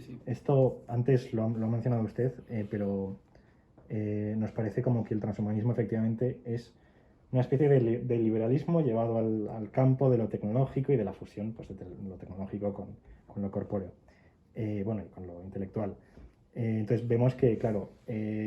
sí, sí. Esto antes lo ha mencionado usted, pero nos parece como que el transhumanismo efectivamente es una especie de liberalismo llevado al campo de lo tecnológico y de la fusión pues, de lo tecnológico con lo corpóreo, bueno, y con lo intelectual. Entonces vemos que, claro,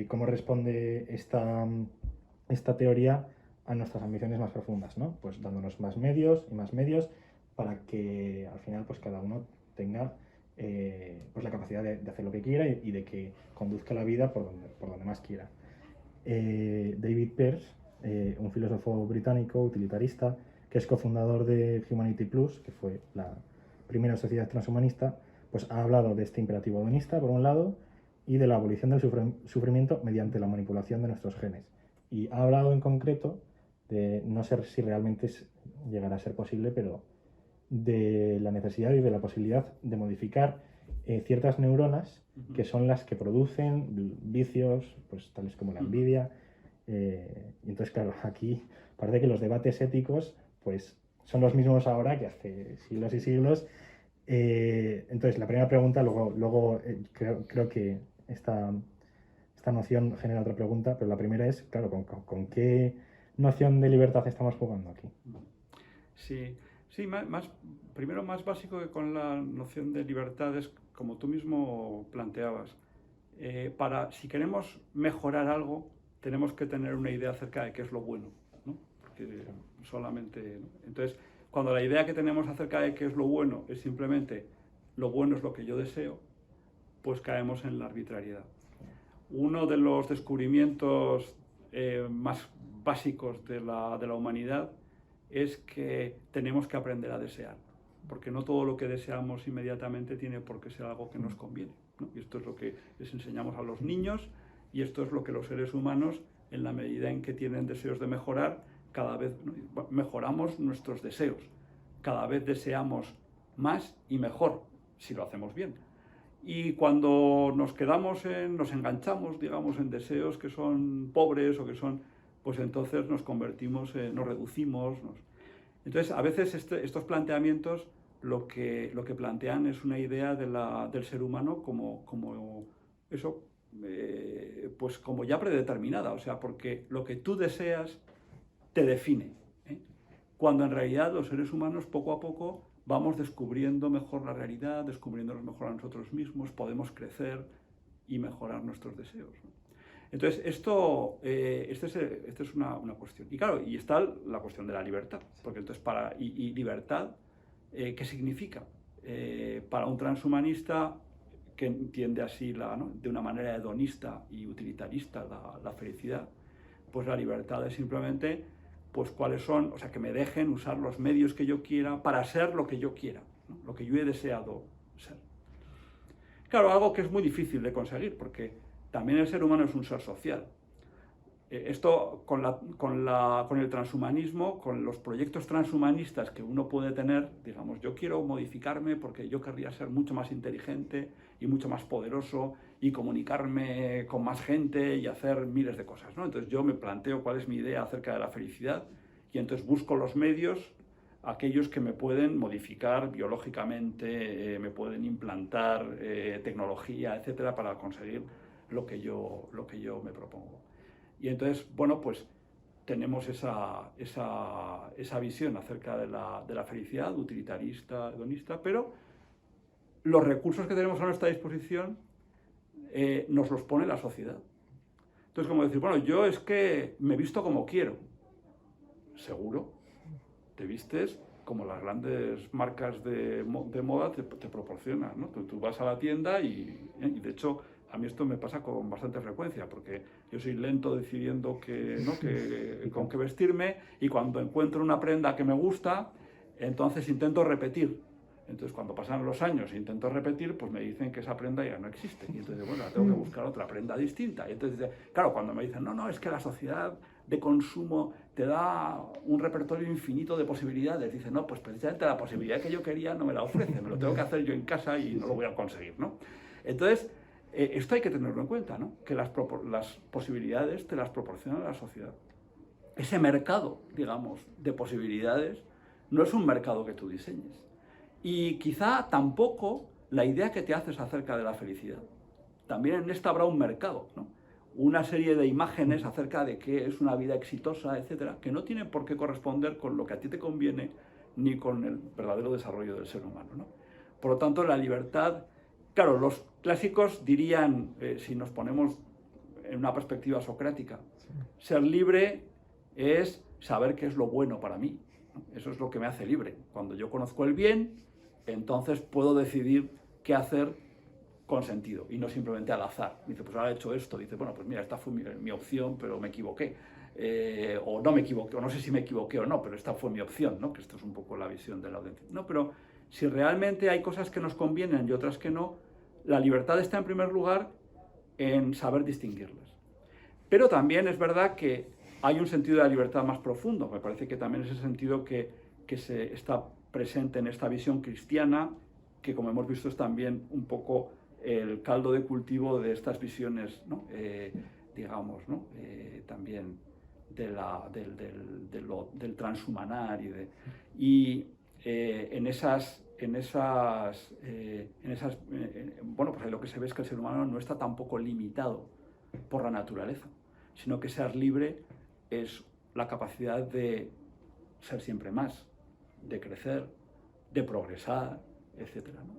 cómo responde esta teoría a nuestras ambiciones más profundas, ¿no? Pues dándonos más medios y más medios para que al final pues cada uno tenga pues la capacidad de hacer lo que quiera y de que conduzca la vida por donde más quiera. David Pearce, un filósofo británico utilitarista, que es cofundador de Humanity Plus, que fue la primera sociedad transhumanista, pues ha hablado de este imperativo hedonista, por un lado, y de la abolición del sufrimiento mediante la manipulación de nuestros genes. Y ha hablado en concreto de, no sé si realmente llegará a ser posible, pero de la necesidad y de la posibilidad de modificar ciertas neuronas que son las que producen vicios, pues tales como la envidia. Y entonces, claro, aquí parece que los debates éticos pues son los mismos ahora que hace siglos y siglos. Entonces, la primera pregunta, luego creo que esta noción genera otra pregunta, pero la primera es, claro, ¿con qué noción de libertad estamos jugando aquí? Sí, sí, primero más básico que con la noción de libertad es como tú mismo planteabas. Si queremos mejorar algo, tenemos que tener una idea acerca de qué es lo bueno, ¿no? Porque solamente, ¿no? Entonces, cuando la idea que tenemos acerca de qué es lo bueno es simplemente lo bueno es lo que yo deseo, pues caemos en la arbitrariedad. Uno de los descubrimientos más básicos de la humanidad es que tenemos que aprender a desear, porque no todo lo que deseamos inmediatamente tiene por qué ser algo que nos conviene, ¿no? Y esto es lo que les enseñamos a los niños y esto es lo que los seres humanos, en la medida en que tienen deseos de mejorar, cada vez, ¿no?, mejoramos nuestros deseos, cada vez deseamos más y mejor, si lo hacemos bien. Y cuando nos enganchamos, digamos, en deseos que son pobres o que son, pues entonces nos convertimos, nos reducimos. Entonces, a veces estos planteamientos lo que plantean es una idea del ser humano como eso, pues como ya predeterminada, o sea, porque lo que tú deseas te define, ¿eh? Cuando en realidad los seres humanos poco a poco vamos descubriendo mejor la realidad, descubriéndonos mejor a nosotros mismos, podemos crecer y mejorar nuestros deseos, ¿no? Entonces, esta es una cuestión. Y claro, y está la cuestión de la libertad, porque entonces y libertad, ¿qué significa? Para un transhumanista que entiende así, ¿no?, de una manera hedonista y utilitarista la felicidad, pues la libertad es simplemente pues cuáles son, o sea, que me dejen usar los medios que yo quiera para ser lo que yo quiera, ¿no?, lo que yo he deseado ser. Claro, algo que es muy difícil de conseguir, porque también el ser humano es un ser social. Esto con el transhumanismo, con los proyectos transhumanistas que uno puede tener, digamos, yo quiero modificarme porque yo querría ser mucho más inteligente y mucho más poderoso y comunicarme con más gente y hacer miles de cosas, ¿no? Entonces yo me planteo cuál es mi idea acerca de la felicidad y entonces busco los medios, aquellos que me pueden modificar biológicamente, me pueden implantar tecnología, etcétera, para conseguir lo que yo me propongo. Y entonces, bueno, pues tenemos esa visión acerca de la felicidad, utilitarista, hedonista, pero los recursos que tenemos a nuestra disposición nos los pone la sociedad. Entonces, como decir, bueno, yo es que me visto como quiero. Seguro, te vistes como las grandes marcas de moda te proporcionan, ¿no? Tú vas a la tienda y de hecho a mí esto me pasa con bastante frecuencia, porque yo soy lento decidiendo con qué vestirme, y cuando encuentro una prenda que me gusta, entonces intento repetir. Entonces, cuando pasan los años e intento repetir, pues me dicen que esa prenda ya no existe. Y entonces, bueno, tengo que buscar otra prenda distinta. Y entonces, claro, cuando me dicen, no, es que la sociedad de consumo te da un repertorio infinito de posibilidades, dicen, no, pues precisamente la posibilidad que yo quería no me la ofrece, me lo tengo que hacer yo en casa y no lo voy a conseguir, ¿no? Entonces, esto hay que tenerlo en cuenta, ¿no? Que las posibilidades te las proporciona la sociedad. Ese mercado, digamos, de posibilidades no es un mercado que tú diseñes. Y quizá tampoco la idea que te haces acerca de la felicidad. También en esta habrá un mercado, ¿no? Una serie de imágenes acerca de qué es una vida exitosa, etcétera, que no tienen por qué corresponder con lo que a ti te conviene ni con el verdadero desarrollo del ser humano, ¿no? Por lo tanto, la libertad, claro, los clásicos dirían, si nos ponemos en una perspectiva socrática, ser libre es saber qué es lo bueno para mí, ¿no? Eso es lo que me hace libre. Cuando yo conozco el bien, entonces puedo decidir qué hacer con sentido y no simplemente al azar. Dice, pues ahora he hecho esto. Dice, bueno, pues mira, esta fue mi opción, pero me equivoqué. O no me equivoqué, o no sé si me equivoqué o no, pero esta fue mi opción, ¿no? Que esto es un poco la visión de la audiencia. No, pero si realmente hay cosas que nos convienen y otras que no, la libertad está en primer lugar en saber distinguirlas. Pero también es verdad que hay un sentido de la libertad más profundo. Me parece que también es ese sentido que se está presente en esta visión cristiana, que como hemos visto es también un poco el caldo de cultivo de estas visiones, ¿no? Digamos, ¿no? También del transhumanar bueno, pues lo que se ve es que el ser humano no está tampoco limitado por la naturaleza, sino que ser libre es la capacidad de ser siempre más, de crecer, de progresar, etcétera, ¿no?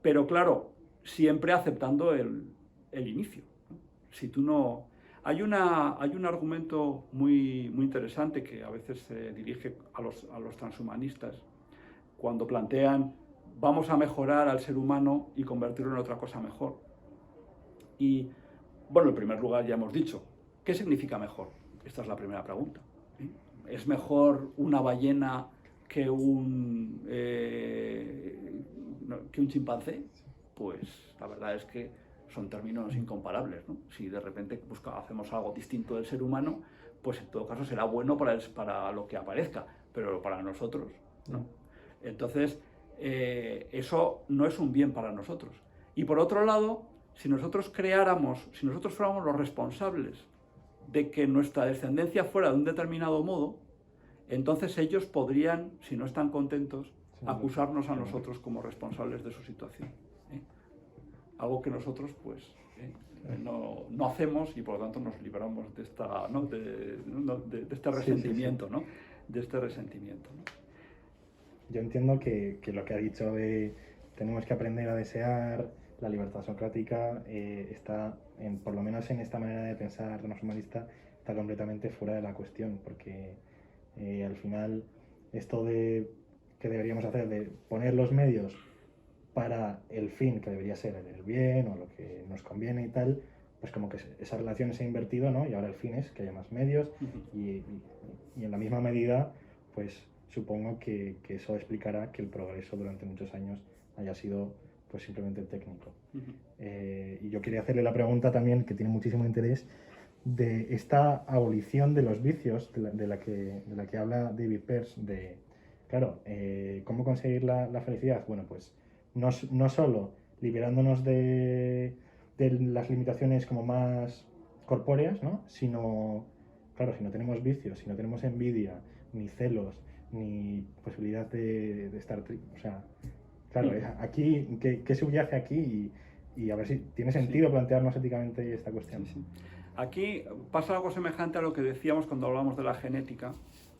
Pero claro, siempre aceptando el inicio, ¿no? Si tú no... Hay un argumento muy, muy interesante que a veces se dirige a los transhumanistas cuando plantean vamos a mejorar al ser humano y convertirlo en otra cosa mejor. Y, bueno, en primer lugar ya hemos dicho, ¿qué significa mejor? Esta es la primera pregunta, ¿sí? ¿Es mejor una ballena que un chimpancé? Pues la verdad es que son términos incomparables, ¿no? Si de repente hacemos algo distinto del ser humano, pues en todo caso será bueno para lo que aparezca, pero para nosotros no. Entonces, eso no es un bien para nosotros. Y por otro lado, si nosotros fuéramos los responsables de que nuestra descendencia fuera de un determinado modo, entonces ellos podrían, si no están contentos, acusarnos a nosotros como responsables de su situación, ¿eh? Algo que nosotros, pues, no hacemos y por lo tanto nos libramos de este resentimiento, ¿no? De este resentimiento, ¿no? Yo entiendo que lo que ha dicho de tenemos que aprender a desear, la libertad socrática está, por lo menos en esta manera de pensar transhumanista, está completamente fuera de la cuestión, porque al final esto de que deberíamos hacer de poner los medios para el fin que debería ser el bien o lo que nos conviene y tal, pues como que esa relación se ha invertido, ¿no? Y ahora el fin es que haya más medios y en la misma medida, pues supongo que eso explicará que el progreso durante muchos años haya sido pues simplemente técnico. Y yo quería hacerle la pregunta también, que tiene muchísimo interés, de esta abolición de los vicios de la que habla David Pearce, claro, ¿cómo conseguir la felicidad? Bueno, pues no solo liberándonos de las limitaciones como más corpóreas, ¿no? Sino, claro, si no tenemos vicios, si no tenemos envidia, ni celos, ni posibilidad de estar triste, o sea, claro, aquí, ¿qué subyace aquí? Y a ver si tiene sentido plantearnos éticamente esta cuestión. Sí. Aquí pasa algo semejante a lo que decíamos cuando hablamos de la genética,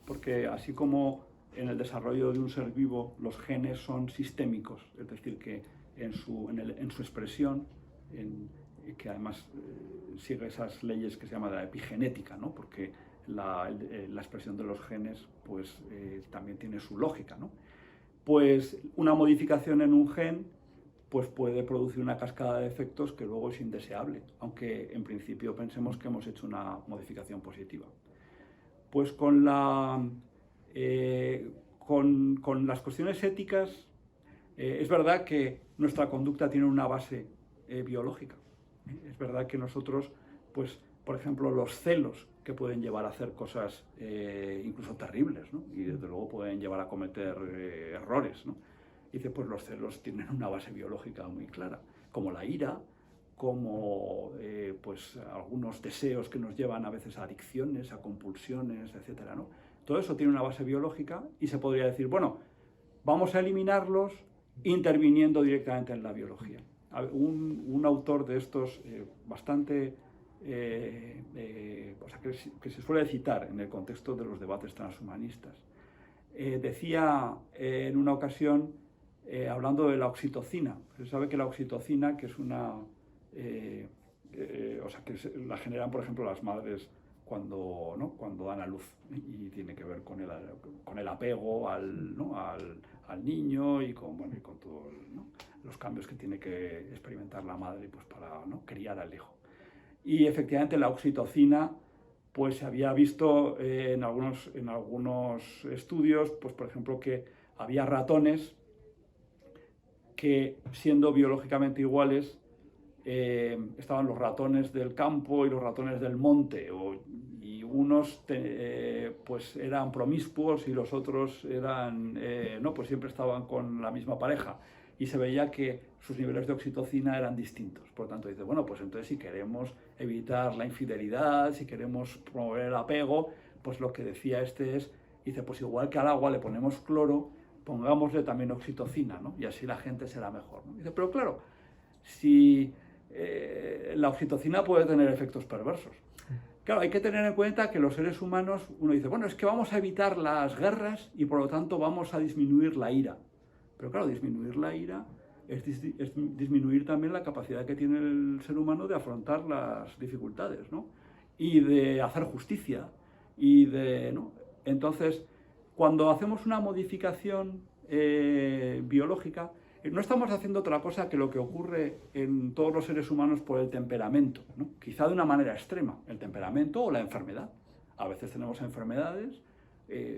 porque así como en el desarrollo de un ser vivo los genes son sistémicos, es decir, que en su expresión, que además sigue esas leyes que se llama de la epigenética, ¿no? Porque la expresión de los genes pues, también tiene su lógica, ¿no? Pues una modificación en un gen pues puede producir una cascada de efectos que luego es indeseable, aunque en principio pensemos que hemos hecho una modificación positiva. Pues con las cuestiones éticas, es verdad que nuestra conducta tiene una base biológica. Es verdad que nosotros, pues, por ejemplo, los celos que pueden llevar a hacer cosas incluso terribles, ¿no? Y desde luego pueden llevar a cometer errores, ¿no? Dice, pues los celos tienen una base biológica muy clara, como la ira, como pues algunos deseos que nos llevan a veces a adicciones, a compulsiones, etcétera, ¿no? Todo eso tiene una base biológica y se podría decir, bueno, vamos a eliminarlos interviniendo directamente en la biología. Un autor de estos bastante, o sea, que se suele citar en el contexto de los debates transhumanistas, decía en una ocasión, hablando de la oxitocina, se sabe que la oxitocina, que es una, o sea, que la generan, por ejemplo, las madres cuando, ¿no?, cuando dan a luz, y tiene que ver con el apego al, ¿no?, al niño y con, bueno, y con todos, ¿no?, los cambios que tiene que experimentar la madre, pues, para, ¿no?, criar al hijo. Y efectivamente la oxitocina, pues se había visto en algunos estudios, pues por ejemplo, que había ratones que, siendo biológicamente iguales, estaban los ratones del campo y los ratones del monte, y unos pues eran promiscuos y los otros eran, no, pues siempre estaban con la misma pareja, y se veía que sus niveles de oxitocina eran distintos. Por lo tanto, dice, bueno, pues entonces si queremos evitar la infidelidad, si queremos promover el apego, pues lo que decía dice, pues igual que al agua le ponemos cloro, pongámosle también oxitocina, ¿no?, y así la gente será mejor, ¿no? Dice, pero claro, si la oxitocina puede tener efectos perversos. Claro, hay que tener en cuenta que los seres humanos, uno dice, bueno, es que vamos a evitar las guerras y por lo tanto vamos a disminuir la ira. Pero claro, disminuir la ira es disminuir también la capacidad que tiene el ser humano de afrontar las dificultades, ¿no?, y de hacer justicia, ¿no? Entonces, cuando hacemos una modificación biológica, no estamos haciendo otra cosa que lo que ocurre en todos los seres humanos por el temperamento, ¿no?, quizá de una manera extrema, el temperamento o la enfermedad. A veces tenemos enfermedades,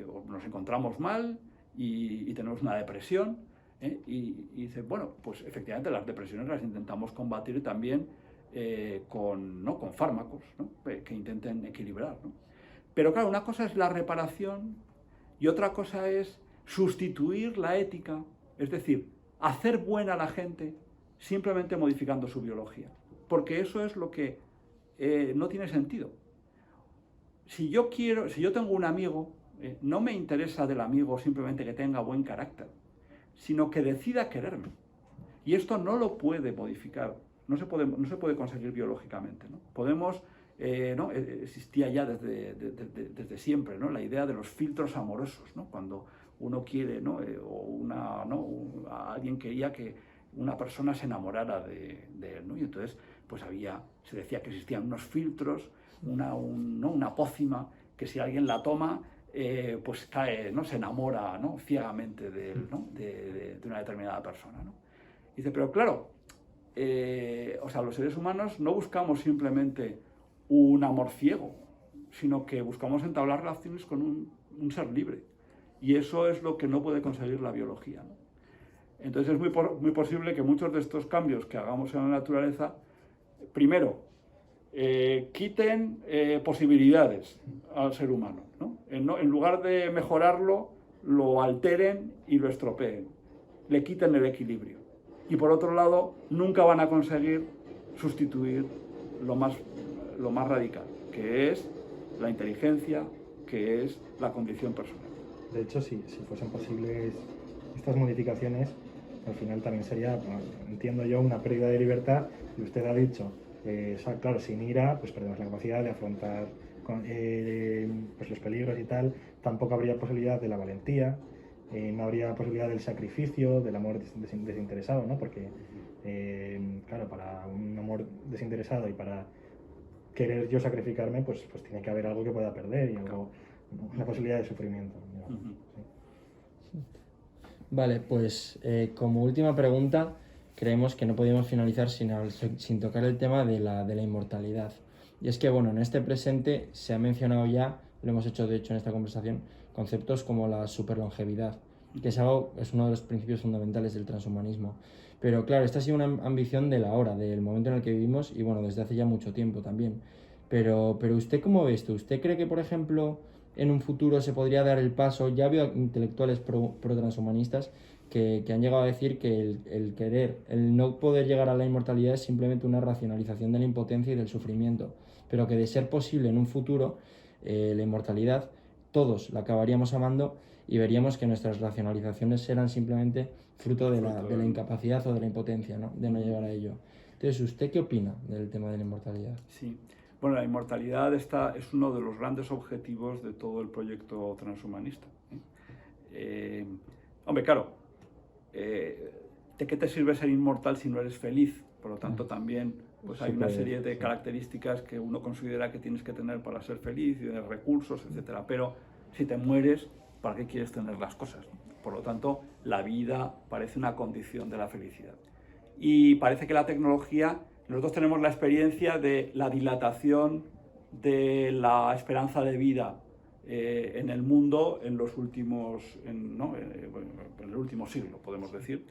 o nos encontramos mal y tenemos una depresión, y dice, bueno, pues efectivamente las depresiones las intentamos combatir también con fármacos, ¿no?, que intenten equilibrar, ¿no? Pero claro, una cosa es la reparación y otra cosa es sustituir la ética, es decir, hacer buena a la gente simplemente modificando su biología, porque eso es lo que no tiene sentido. Si yo tengo un amigo, no me interesa del amigo simplemente que tenga buen carácter, sino que decida quererme. Y esto no lo puede modificar, no se puede conseguir biológicamente, ¿no? Podemos, ¿no?, existía ya desde siempre, ¿no?, la idea de los filtros amorosos, ¿no?, cuando uno quiere, ¿no?, alguien quería que una persona se enamorara de él, ¿no?, y entonces pues se decía que existían unos filtros, una pócima, que si alguien la toma, pues cae, ¿no?, se enamora, ¿no?, ciegamente de él, ¿no?, de una determinada persona, ¿no? Dice, pero claro, o sea, los seres humanos no buscamos simplemente un amor ciego, sino que buscamos entablar relaciones con un ser libre. Y eso es lo que no puede conseguir la biología, ¿no? Entonces es muy posible que muchos de estos cambios que hagamos en la naturaleza, primero, quiten posibilidades al ser humano, ¿no? En lugar de mejorarlo, lo alteren y lo estropeen, le quiten el equilibrio. Y por otro lado, nunca van a conseguir sustituir lo más radical, que es la inteligencia, que es la condición personal. De hecho, si fuesen posibles estas modificaciones, al final también sería, entiendo yo, una pérdida de libertad. Y usted ha dicho, claro, sin ira, pues perdemos la capacidad de afrontar pues los peligros y tal. Tampoco habría posibilidad de la valentía, no habría posibilidad del sacrificio, del amor desinteresado, ¿no? Porque, claro, para un amor desinteresado y para querer yo sacrificarme, pues tiene que haber algo que pueda perder y una posibilidad de sufrimiento. Sí. Vale, pues como última pregunta, creemos que no podíamos finalizar sin tocar el tema de la inmortalidad. Y es que, bueno, en este presente se ha mencionado ya, lo hemos hecho de hecho en esta conversación, conceptos como la superlongevidad, que es uno de los principios fundamentales del transhumanismo. Pero claro, esta ha sido una ambición de la hora, del momento en el que vivimos y bueno, desde hace ya mucho tiempo también. Pero ¿usted cómo ve esto? ¿Usted cree que, por ejemplo, en un futuro se podría dar el paso? Ya veo intelectuales pro-transhumanistas que han llegado a decir que el no poder llegar a la inmortalidad es simplemente una racionalización de la impotencia y del sufrimiento, pero que de ser posible en un futuro la inmortalidad, todos la acabaríamos amando y veríamos que nuestras racionalizaciones eran simplemente fruto de la incapacidad o de la impotencia, ¿no? De no llegar a ello. Entonces, ¿usted qué opina del tema de la inmortalidad? Sí, bueno, la inmortalidad es uno de los grandes objetivos de todo el proyecto transhumanista. Hombre, claro, ¿de qué te sirve ser inmortal si no eres feliz? Por lo tanto, también pues hay una serie de características que uno considera que tienes que tener para ser feliz, y de recursos, etcétera. Pero si te mueres, ¿para qué quieres tener las cosas? Por lo tanto, la vida parece una condición de la felicidad. Y parece que la tecnología, nosotros tenemos la experiencia de la dilatación de la esperanza de vida en el mundo en los últimos, en el último siglo, podemos decir,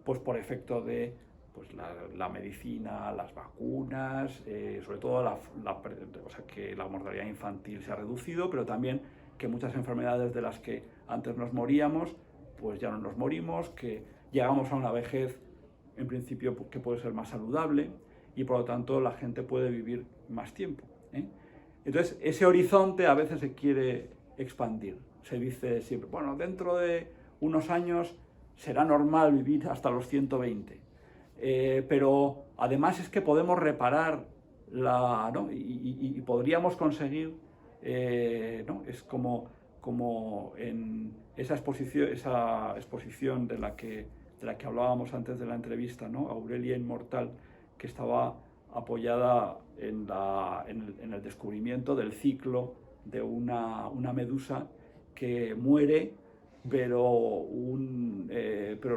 pues por efecto de pues la medicina, las vacunas, sobre todo o sea, que la mortalidad infantil se ha reducido, pero también que muchas enfermedades de las que antes nos moríamos, pues ya no nos morimos, que llegamos a una vejez en principio que puede ser más saludable y por lo tanto la gente puede vivir más tiempo. Entonces ese horizonte a veces se quiere expandir. Se dice siempre, bueno, dentro de unos años será normal vivir hasta los 120. Pero además es que podemos reparar ¿no? y podríamos conseguir, ¿no? Es como en esa exposición de la que hablábamos antes de la entrevista, ¿no? Aurelia Inmortal, que estaba apoyada en el descubrimiento del ciclo de una medusa que muere, pero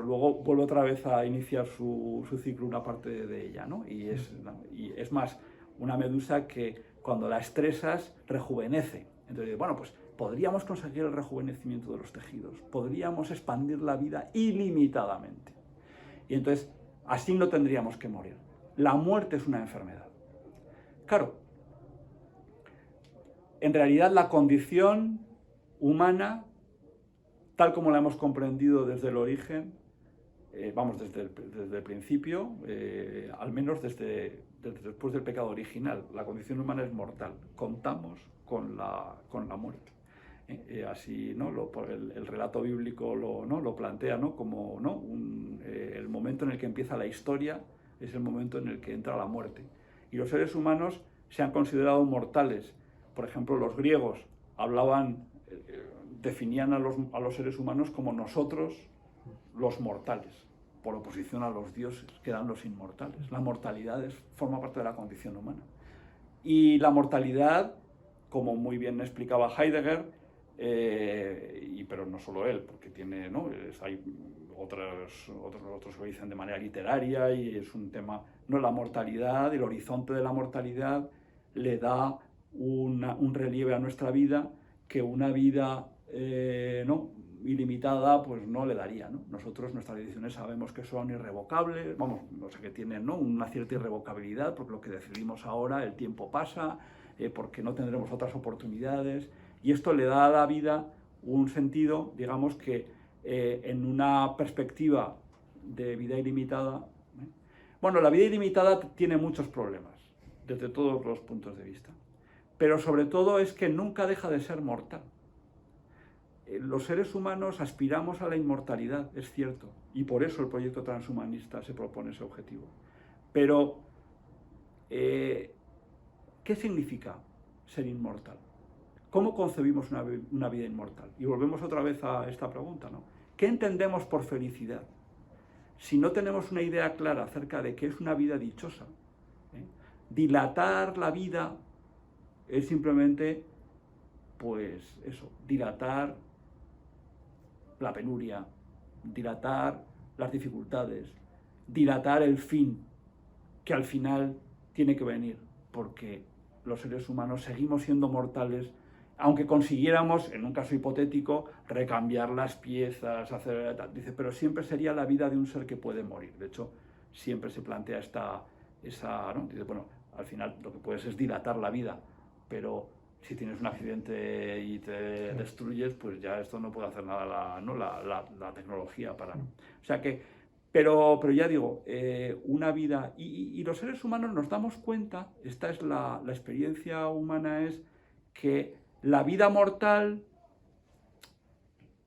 luego vuelve otra vez a iniciar su ciclo una parte de ella, ¿no? Y es más, una medusa que cuando la estresas rejuvenece. Entonces, bueno, pues podríamos conseguir el rejuvenecimiento de los tejidos, podríamos expandir la vida ilimitadamente. Y entonces, así no tendríamos que morir. La muerte es una enfermedad. Claro, en realidad la condición humana, tal como la hemos comprendido desde el origen, desde el principio, al menos desde después del pecado original, la condición humana es mortal. Contamos con la muerte. Así, ¿no? El relato bíblico lo plantea, ¿no? Como, ¿no? El momento en el que empieza la historia es el momento en el que entra la muerte. Y los seres humanos se han considerado mortales. Por ejemplo, los griegos definían a los seres humanos como nosotros, los mortales, por oposición a los dioses, que eran los inmortales. La mortalidad forma parte de la condición humana. Y la mortalidad, como muy bien explicaba Heidegger, pero no solo él, porque tiene, ¿no? Hay otros que lo dicen de manera literaria y es un tema, no, la mortalidad, el horizonte de la mortalidad le da un relieve a nuestra vida que una vida ¿no? ilimitada pues no le daría, ¿no? Nosotros nuestras decisiones sabemos que son irrevocables, o sea que tienen, ¿no? una cierta irrevocabilidad, porque lo que decidimos ahora, el tiempo pasa, porque no tendremos otras oportunidades, y esto le da a la vida un sentido, digamos que en una perspectiva de vida ilimitada. Bueno, la vida ilimitada tiene muchos problemas, desde todos los puntos de vista, pero sobre todo es que nunca deja de ser mortal. Los seres humanos aspiramos a la inmortalidad, es cierto, y por eso el proyecto transhumanista se propone ese objetivo. Pero, ¿qué significa ser inmortal? ¿Cómo concebimos una vida inmortal? Y volvemos otra vez a esta pregunta, ¿no? ¿Qué entendemos por felicidad? Si no tenemos una idea clara acerca de qué es una vida dichosa, dilatar la vida es simplemente, pues eso, dilatar la penuria, dilatar las dificultades, dilatar el fin, que al final tiene que venir, porque los seres humanos seguimos siendo mortales, aunque consiguiéramos, en un caso hipotético, recambiar las piezas, dice, pero siempre sería la vida de un ser que puede morir. De hecho, siempre se plantea ¿no? Dice, bueno, al final lo que puedes es dilatar la vida, pero si tienes un accidente y te destruyes, pues ya esto no puede hacer nada la tecnología para... O sea que, pero ya digo, una vida... Y los seres humanos nos damos cuenta, esta es la experiencia humana, es que la vida mortal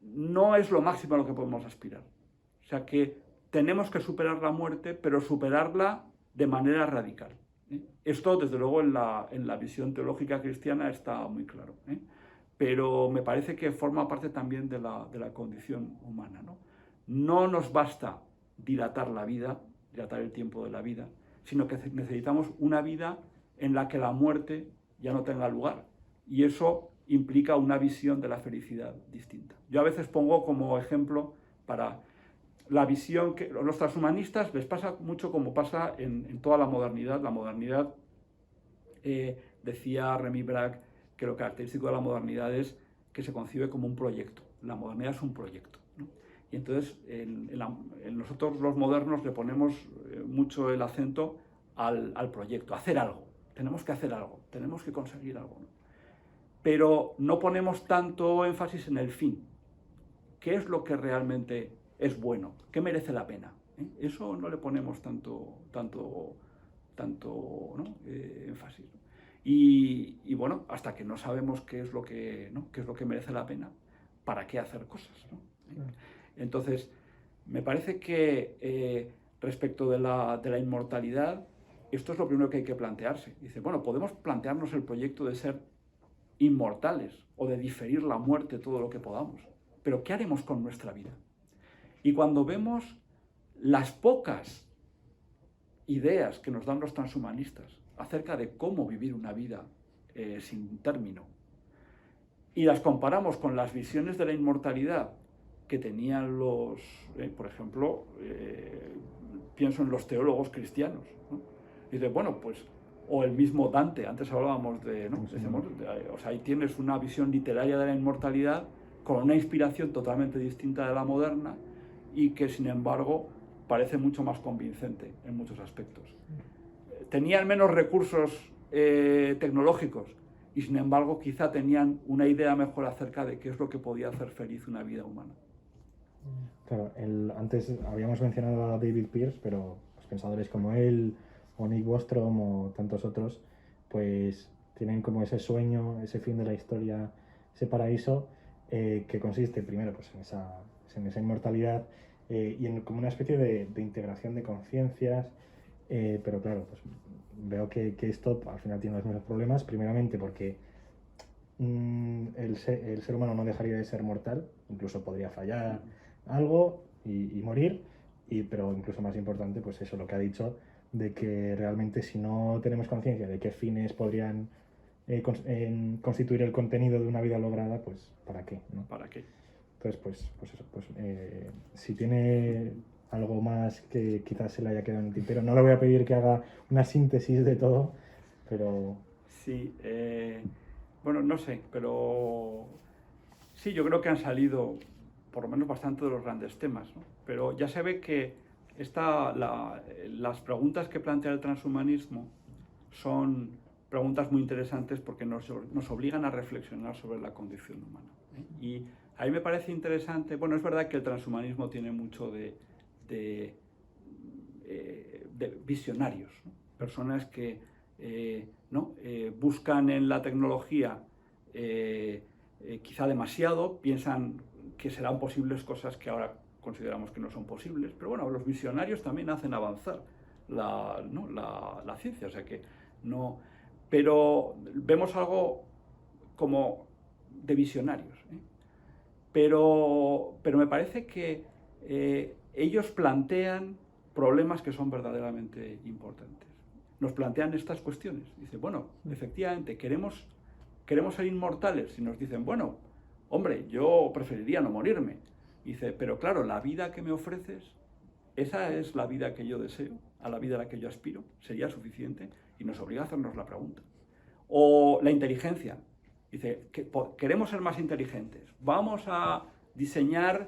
no es lo máximo a lo que podemos aspirar. O sea que tenemos que superar la muerte, pero superarla de manera radical. Esto, desde luego, en la visión teológica cristiana está muy claro, pero me parece que forma parte también de la condición humana, ¿no? No nos basta dilatar la vida, dilatar el tiempo de la vida, sino que necesitamos una vida en la que la muerte ya no tenga lugar. Y eso implica una visión de la felicidad distinta. Yo a veces pongo como ejemplo para la visión que los transhumanistas les pasa mucho como pasa en toda la modernidad. La modernidad, decía Remy Brack, que lo característico de la modernidad es que se concibe como un proyecto. La modernidad es un proyecto, ¿no? Y entonces en nosotros los modernos le ponemos mucho el acento al proyecto, a hacer algo. Tenemos que hacer algo, tenemos que conseguir algo, ¿no? Pero no ponemos tanto énfasis en el fin. ¿Qué es lo que realmente es bueno? ¿Qué merece la pena? Eso no le ponemos tanto ¿no? Énfasis. Y bueno, hasta que no sabemos qué es lo que, ¿no? qué es lo que merece la pena, ¿para qué hacer cosas, ¿no? Entonces, me parece que respecto de la inmortalidad, esto es lo primero que hay que plantearse. Dice, bueno, podemos plantearnos el proyecto de ser inmortales o de diferir la muerte todo lo que podamos, pero ¿qué haremos con nuestra vida? Y cuando vemos las pocas ideas que nos dan los transhumanistas acerca de cómo vivir una vida sin término, y las comparamos con las visiones de la inmortalidad que tenían por ejemplo, pienso en los teólogos cristianos, ¿no? Dice, bueno, pues, o el mismo Dante, antes hablábamos de, ¿no? Decíamos, o sea, ahí tienes una visión literaria de la inmortalidad con una inspiración totalmente distinta de la moderna y que, sin embargo, parece mucho más convincente en muchos aspectos. Tenían menos recursos tecnológicos y, sin embargo, quizá tenían una idea mejor acerca de qué es lo que podía hacer feliz una vida humana. Claro, antes habíamos mencionado a David Pearce, pero los pensadores como él, o Nick Bostrom o tantos otros, pues tienen como ese sueño, ese fin de la historia, ese paraíso, que consiste primero pues, en esa inmortalidad y en como una especie de integración de conciencias, pero claro, pues veo que esto al final tiene los mismos problemas, primeramente porque el ser humano no dejaría de ser mortal, incluso podría fallar algo y morir, pero incluso más importante, pues eso, lo que ha dicho, de que realmente si no tenemos conciencia de qué fines podrían constituir el contenido de una vida lograda, pues ¿para qué? ¿No? ¿Para qué? Entonces, pues eso, si tiene algo más que quizás se le haya quedado en el tintero, no le voy a pedir que haga una síntesis de todo, pero... Sí, bueno, no sé, pero sí, yo creo que han salido por lo menos bastante de los grandes temas, ¿no? Pero ya se ve que las preguntas que plantea el transhumanismo son preguntas muy interesantes porque nos obligan a reflexionar sobre la condición humana, ¿eh? Y a mí me parece interesante, bueno, es verdad que el transhumanismo tiene mucho de visionarios, ¿no? Personas que buscan en la tecnología quizá demasiado, piensan que serán posibles cosas que ahora consideramos que no son posibles, pero bueno, los visionarios también hacen avanzar la ciencia, o sea que no... Pero vemos algo como de visionarios, ¿eh? Pero me parece que ellos plantean problemas que son verdaderamente importantes. Nos plantean estas cuestiones. Dice, bueno, efectivamente, queremos ser inmortales. Y nos dicen, bueno, hombre, yo preferiría no morirme. Dice, pero claro, la vida que me ofreces, esa es la vida que yo deseo, a la vida a la que yo aspiro, ¿sería suficiente? Y nos obliga a hacernos la pregunta. O la inteligencia. Dice, queremos ser más inteligentes. Vamos a diseñar,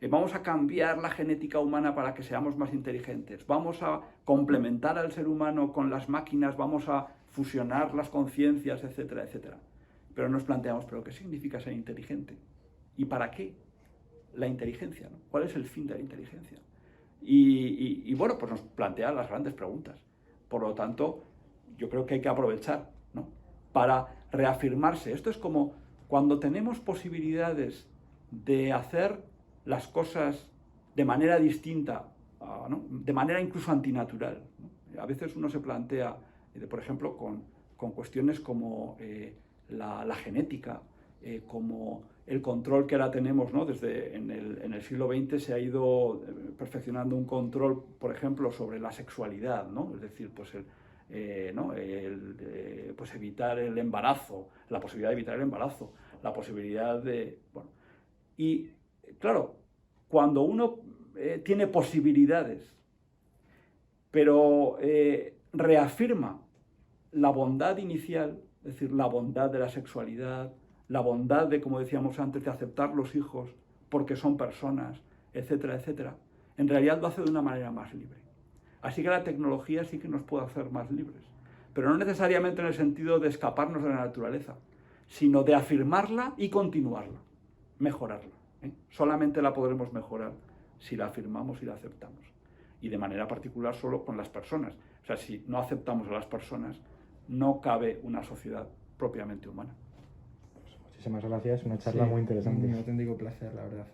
vamos a cambiar la genética humana para que seamos más inteligentes. Vamos a complementar al ser humano con las máquinas, vamos a fusionar las conciencias, etcétera, etcétera. Pero nos planteamos, ¿pero qué significa ser inteligente? ¿Y para qué la inteligencia, ¿no? ¿Cuál es el fin de la inteligencia? Y bueno, pues nos plantea las grandes preguntas. Por lo tanto, yo creo que hay que aprovechar, ¿no? Para reafirmarse. Esto es como cuando tenemos posibilidades de hacer las cosas de manera distinta, ¿no? De manera incluso antinatural, ¿no? A veces uno se plantea, por ejemplo, con cuestiones como la genética, como el control que ahora tenemos, ¿no? Desde en el siglo XX se ha ido perfeccionando un control, por ejemplo, sobre la sexualidad, ¿no? Es decir, pues pues evitar el embarazo, la posibilidad de evitar el embarazo, la posibilidad de... Bueno, y claro, cuando uno tiene posibilidades, pero reafirma la bondad inicial, es decir, la bondad de la sexualidad, la bondad de, como decíamos antes, de aceptar los hijos porque son personas, etcétera, etcétera, en realidad lo hace de una manera más libre. Así que la tecnología sí que nos puede hacer más libres, pero no necesariamente en el sentido de escaparnos de la naturaleza, sino de afirmarla y continuarla, mejorarla. Solamente la podremos mejorar si la afirmamos y la aceptamos. Y de manera particular solo con las personas. O sea, si no aceptamos a las personas, no cabe una sociedad propiamente humana. Pues muchísimas gracias, una charla muy interesante. Un auténtico placer, la verdad.